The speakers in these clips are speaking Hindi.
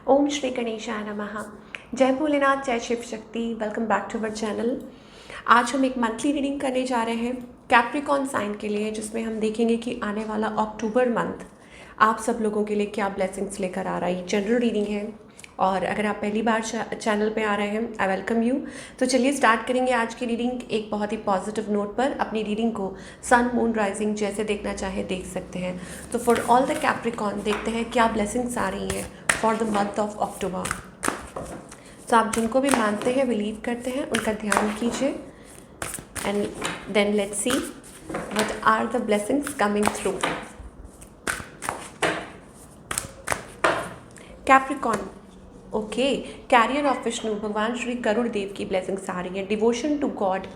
ओम श्री गणेशाय नमः। जय भोलेनाथ, जय Shiv Shakti. Welcome back to our channel. आज हम एक मंथली रीडिंग करने जा रहे हैं कैप्रिकॉर्न साइन के लिए, जिसमें हम देखेंगे कि आने वाला अक्टूबर मंथ आप सब लोगों के लिए क्या ब्लेसिंग्स लेकर आ रहा है। जनरल रीडिंग है और अगर आप पहली बार चैनल पे आ रहे हैं, आई वेलकम यू। तो चलिए स्टार्ट करेंगे आज की रीडिंग एक बहुत ही पॉजिटिव नोट पर। अपनी रीडिंग को सन मून राइजिंग जैसे देखना चाहे देख सकते हैं। तो फॉर ऑल द कैप्रिकॉर्न देखते हैं क्या ब्लेसिंग्स आ रही हैं for the month of October. तो आप जिनको भी मानते हैं, बिलीव करते हैं, उनका ध्यान कीजिए and then let's see what are the blessings coming through. Capricorn, okay, carrier of Vishnu, भगवान श्री गरुड़ देव की ब्लेसिंग्स आ रही है। Devotion to God,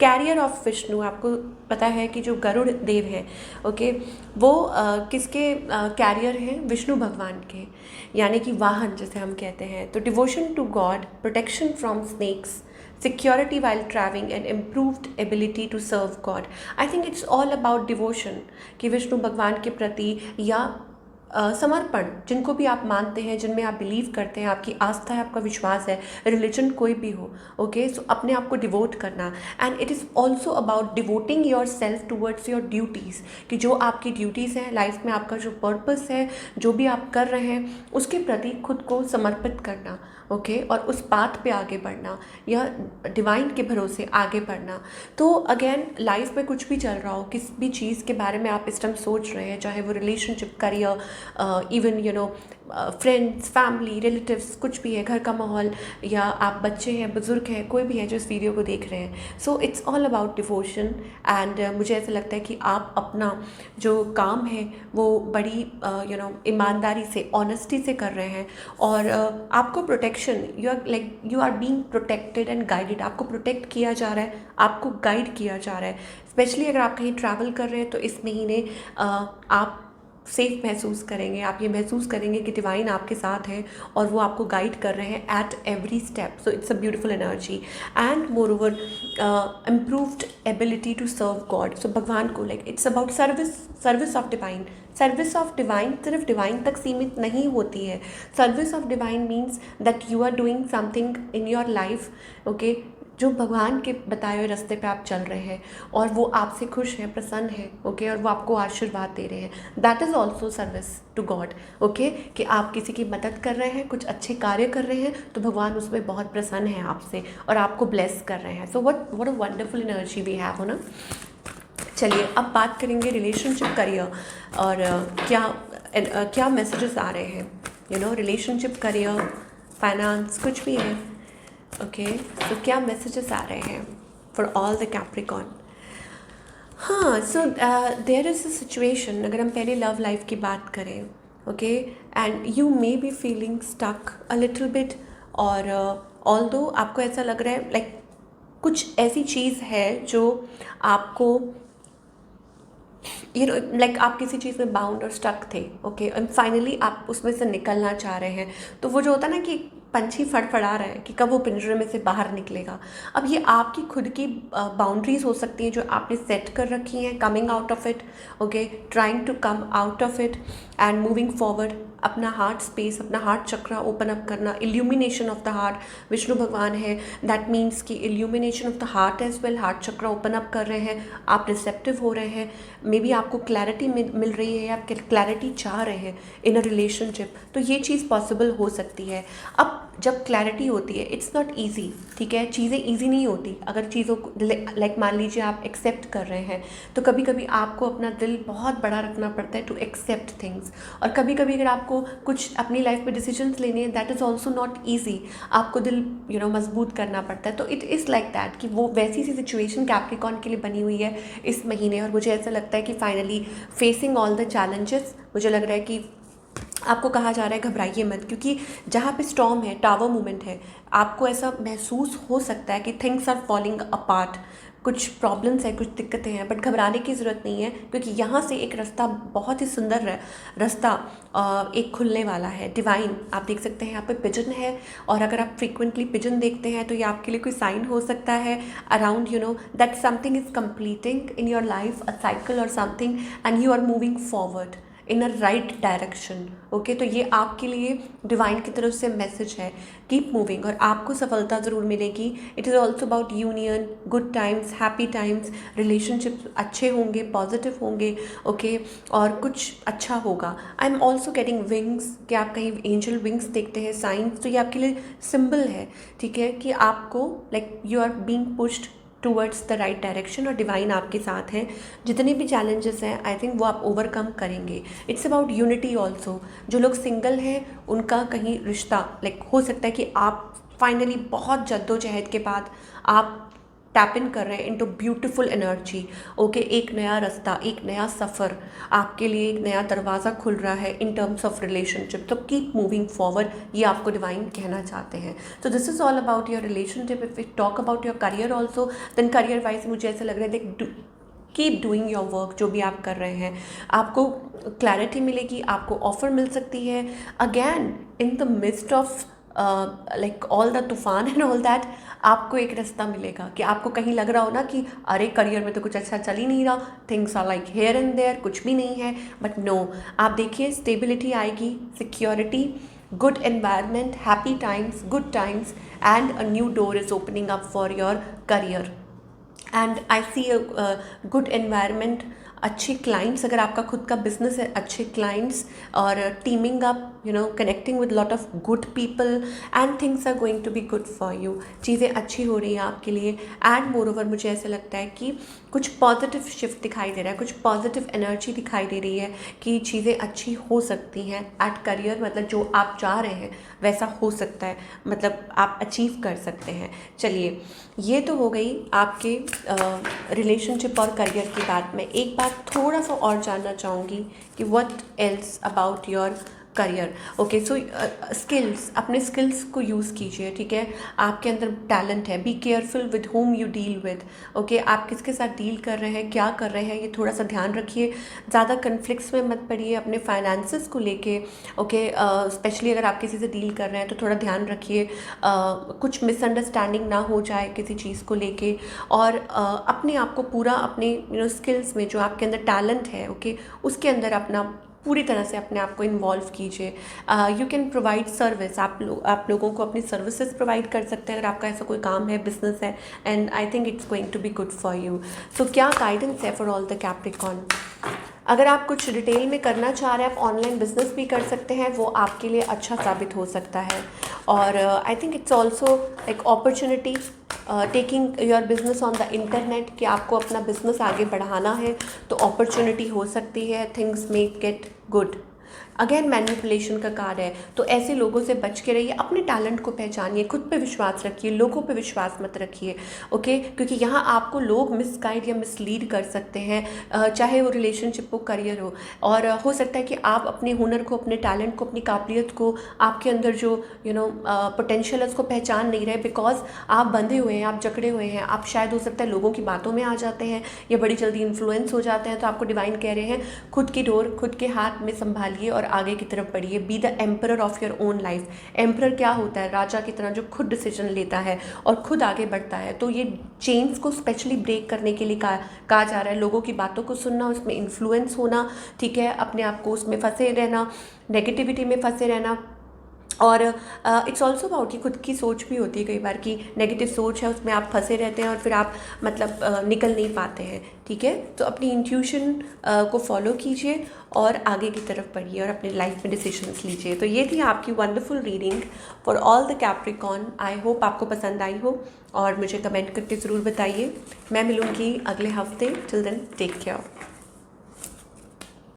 carrier of Vishnu, आपको पता है कि जो गरुड़ देव हैं, ओके, वो किसके कैरियर हैं? विष्णु भगवान के, यानी कि वाहन जिसे हम कहते हैं। तो devotion to God, protection from snakes, security while traveling and improved ability to serve God. I think it's all about devotion कि विष्णु भगवान के प्रति या समर्पण, जिनको भी आप मानते हैं, जिनमें आप बिलीव करते हैं, आपकी आस्था है, आपका विश्वास है, रिलीजन कोई भी हो, ओके, सो अपने आप को डिवोट करना। And it is also about devoting your self towards your duties, कि जो आपकी ड्यूटीज़ हैं लाइफ में, आपका जो पर्पस है, जो भी आप कर रहे हैं, उसके प्रति खुद को समर्पित करना, ओके, और उस पाथ पे आगे बढ़ना या डिवाइन के भरोसे आगे बढ़ना। तो अगेन लाइफ में कुछ भी चल रहा हो, किस भी चीज़ के बारे में आप इस टाइम सोच रहे हैं, चाहे वो relationship, career, even friends, family, relatives, कुछ भी है, घर का माहौल, या आप बच्चे हैं, बुजुर्ग हैं, कोई भी है जो इस वीडियो को देख रहे हैं। So it's all about devotion and मुझे ऐसा लगता है कि आप अपना जो काम है वो बड़ी ईमानदारी से, ऑनेस्टी से कर रहे हैं और आपको protection, you are being protected and guided. आपको प्रोटेक्ट किया जा रहा है, आपको गाइड किया जा रहा है। स्पेशली अगर आप कहीं ट्रैवल कर रहे हैं तो इस महीने आप सेफ महसूस करेंगे। आप ये महसूस करेंगे कि डिवाइन आपके साथ है और वो आपको गाइड कर रहे हैं at every step. So it's a beautiful energy and moreover improved ability to serve God. So भगवान को it's about service of divine. Service of divine सिर्फ डिवाइन तक सीमित नहीं होती है। Service of divine means that you are doing something in your life, okay, जो भगवान के बताए हुए रास्ते पे आप चल रहे हैं और वो आपसे खुश हैं, प्रसन्न हैं, ओके, और वो आपको आशीर्वाद दे रहे हैं। That is also service to God, okay, कि आप किसी की मदद कर रहे हैं, कुछ अच्छे कार्य कर रहे हैं, तो भगवान उसमें बहुत प्रसन्न है आपसे और आपको ब्लेस कर रहे हैं। So what a wonderful energy we have, हो ना। चलिए अब बात करेंगे रिलेशनशिप, करियर और क्या मैसेजेस आ रहे हैं, रिलेशनशिप, करियर, फाइनेंस, कुछ भी है, ओके। तो क्या मैसेजेस आ रहे हैं फॉर ऑल द कैप्रिकॉर्न? हाँ, so there is a situation, अगर हम पहले लव लाइफ की बात करें, okay, and you may be feeling stuck a little bit, और ऑल्दो आपको ऐसा लग रहा है कुछ ऐसी चीज़ है जो आपको आप किसी चीज़ में बाउंड और स्टक थे, ओके, एंड फाइनली आप उसमें से निकलना चाह रहे हैं। तो वो जो होता है ना कि पंछी फड़फड़ा रहा है कि कब वो पिंजरे में से बाहर निकलेगा। अब ये आपकी खुद की बाउंड्रीज हो सकती हैं जो आपने सेट कर रखी हैं, coming out of it, okay, trying to come out of it and moving forward. अपना हार्ट स्पेस, अपना हार्ट चक्रा ओपन अप करना, illumination of the heart, Vishnu भगवान है, दैट मीन्स कि illumination of the heart as well, heart chakra open up कर रहे हैं, आप रिसेप्टिव हो रहे हैं, मे बी आपको क्लैरिटी मिल रही है, आप क्लैरिटी चाह रहे हैं इन अ रिलेशनशिप, तो ये चीज़ पॉसिबल हो सकती है। अब जब क्लैरिटी होती है, इट्स नॉट ईजी, ठीक है, चीज़ें ईजी नहीं होती। अगर चीज़ों को मान लीजिए आप एक्सेप्ट कर रहे हैं, तो कभी कभी आपको अपना दिल बहुत बड़ा रखना पड़ता है टू एक्सेप्ट थिंग्स, और कभी कभी अगर आपको कुछ अपनी लाइफ में डिसीजंस लेने हैं, that is also not easy, आपको दिल मजबूत करना पड़ता है। तो इट इज़ लाइक दैट कि वो वैसी सी सिचुएशन कैप्रिकॉर्न के लिए बनी हुई है इस महीने, और मुझे ऐसा लगता है कि finally facing all the challenges, मुझे लग रहा है कि आपको कहा जा रहा है घबराइए मत, क्योंकि जहाँ पे स्टॉर्म है, टावर मूवमेंट है, आपको ऐसा महसूस हो सकता है कि थिंग्स आर फॉलिंग अपार्ट, कुछ प्रॉब्लम्स हैं, कुछ दिक्कतें हैं, बट घबराने की ज़रूरत नहीं है, क्योंकि यहाँ से एक रास्ता, बहुत ही सुंदर रास्ता एक खुलने वाला है। डिवाइन, आप देख सकते हैं यहाँ पे पिजन है, और अगर आप फ्रीक्वेंटली पिजन देखते हैं तो ये आपके लिए कोई साइन हो सकता है around that something is completing in your life, a cycle और something, and you are moving forward in a right direction. Okay, तो ये आपके लिए डिवाइन की तरफ से मैसेज है, कीप मूविंग और आपको सफलता ज़रूर मिलेगी। It is also about union, good times, happy times, relationships अच्छे होंगे, पॉजिटिव होंगे। ओके, और कुछ अच्छा होगा। I am also getting wings, कि आप कहीं एंजल विंग्स देखते हैं, साइंस, तो ये आपके लिए सिंबल है, ठीक है, कि आपको like you are being pushed towards the right direction और डिवाइन आपके साथ हैं। जितने भी चैलेंजेस हैं आई थिंक वो आप ओवरकम करेंगे। It's about unity also. जो लोग सिंगल हैं उनका कहीं रिश्ता लाइक हो सकता है कि आप फाइनली बहुत जद्दोजहद के बाद आप टैप इन कर रहे हैं इनटू ब्यूटीफुल एनर्जी। ओके, एक नया रास्ता, एक नया सफ़र आपके लिए, एक नया दरवाज़ा खुल रहा है इन टर्म्स ऑफ रिलेशनशिप। तो कीप मूविंग फॉरवर्ड, ये आपको डिवाइन कहना चाहते हैं। तो this is all about your relationship. If we talk about your career also, then career wise मुझे ऐसा लग रहा है like keep doing your work, जो भी आप कर रहे हैं आपको क्लैरिटी मिलेगी, आपको ऑफर मिल सकती है। Again in the mist of like all the तूफान एंड ऑल दैट, आपको एक रास्ता मिलेगा कि आपको कहीं लग रहा हो ना कि अरे करियर में तो कुछ अच्छा चल ही नहीं रहा, things are like here and there, कुछ भी नहीं है, बट नो, आप देखिए स्टेबिलिटी आएगी, security, good environment, happy times, good times, and a new door is opening up for your career. And I see a good environment, अच्छे क्लाइंट्स, अगर आपका खुद का बिजनेस है, अच्छे क्लाइंट्स और teaming up, you know, connecting with lot of good people and things are going to be good for you. चीज़ें अच्छी हो रही हैं आपके लिए। एंड मोर ओवर मुझे ऐसा लगता है कि कुछ पॉजिटिव शिफ्ट दिखाई दे रहा है, कुछ पॉजिटिव एनर्जी दिखाई दे रही है कि चीज़ें अच्छी हो सकती हैं एट करियर। मतलब जो आप चाह रहे हैं वैसा हो सकता है, मतलब आप अचीव कर सकते हैं। चलिए, ये तो हो गई आपके रिलेशनशिप और करियर की बात। मैं एक बात थोड़ा सा और जानना चाहूँगी कि what else about your career. Okay, so skills, अपने स्किल्स को यूज़ कीजिए, ठीक है। आपके अंदर टैलेंट है, be careful with home you deal with. Okay, आप किसके साथ डील कर रहे हैं, क्या कर रहे हैं, ये थोड़ा सा ध्यान रखिए। ज़्यादा कन्फ्लिक्ट्स में मत पड़िए अपने फाइनेंसेस को लेके। ओके, स्पेशली अगर आप किसी से डील कर रहे हैं तो थोड़ा ध्यान रखिए कुछ मिसअंडरस्टैंडिंग ना हो जाए किसी चीज़ को लेके। और अपने आप को पूरा अपने स्किल्स में जो आपके अंदर टैलेंट है, ओके, उसके अंदर अपना पूरी तरह से अपने आप को इन्वॉल्व कीजिए। यू कैन प्रोवाइड सर्विस, आप लोगों को अपनी सर्विसेज प्रोवाइड कर सकते हैं अगर आपका ऐसा कोई काम है, बिजनेस है, and I think it's going to be good for you. So क्या गाइडेंस है फॉर ऑल द कैप्रिकॉर्न? अगर आप कुछ डिटेल में करना चाह रहे हैं, आप ऑनलाइन बिजनेस भी कर सकते हैं, वो आपके लिए अच्छा साबित हो सकता है। और आई थिंक इट्स ऑल्सो एक opportunity taking your business on the internet, कि आपको अपना बिजनेस आगे बढ़ाना है तो अपॉर्चुनिटी हो सकती है, things make get good. Again manipulation का कार्य है, तो ऐसे लोगों से बच के रहिए, अपने टैलेंट को पहचानिए, खुद पे विश्वास रखिए, लोगों पे विश्वास मत रखिए। ओके, क्योंकि यहाँ आपको लोग मिसगाइड या मिसलीड कर सकते हैं, चाहे वो रिलेशनशिप हो, करियर हो। और हो सकता है कि आप अपने हुनर को, अपने टैलेंट को, अपनी काबिलियत को, आपके अंदर जो पोटेंशियल है उसको पहचान नहीं रहे, बिकॉज आप बंधे हुए हैं, आप जकड़े हुए हैं, आप शायद हो सकता है लोगों की बातों में आ जाते हैं या बड़ी जल्दी इन्फ्लुएंस हो जाते हैं। तो आपको डिवाइन कह रहे हैं खुद की डोर खुद के हाथ में संभालिए और आगे की तरफ बढ़िए। Be the emperor of your own life. Emperor क्या होता है? राजा की तरह जो खुद डिसीजन लेता है और खुद आगे बढ़ता है। तो ये चेन्स को स्पेशली ब्रेक करने के लिए कहा जा रहा है। लोगों की बातों को सुनना, उसमें इन्फ्लुएंस होना, ठीक है, अपने आप को उसमें फंसे रहना, नेगेटिविटी में फंसे रहना। और इट्स ऑल्सो अबाउट कि खुद की सोच भी होती है कई बार कि नेगेटिव सोच है, उसमें आप फंसे रहते हैं और फिर आप मतलब निकल नहीं पाते हैं, ठीक है। तो अपनी इंट्यूशन को फॉलो कीजिए और आगे की तरफ बढ़िए और अपनी लाइफ में डिसीजंस लीजिए। तो ये थी आपकी wonderful reading for all the Capricorn. I hope आपको पसंद आई हो और मुझे कमेंट करके ज़रूर बताइए। मैं मिलूँगी अगले हफ्ते। Till then take care.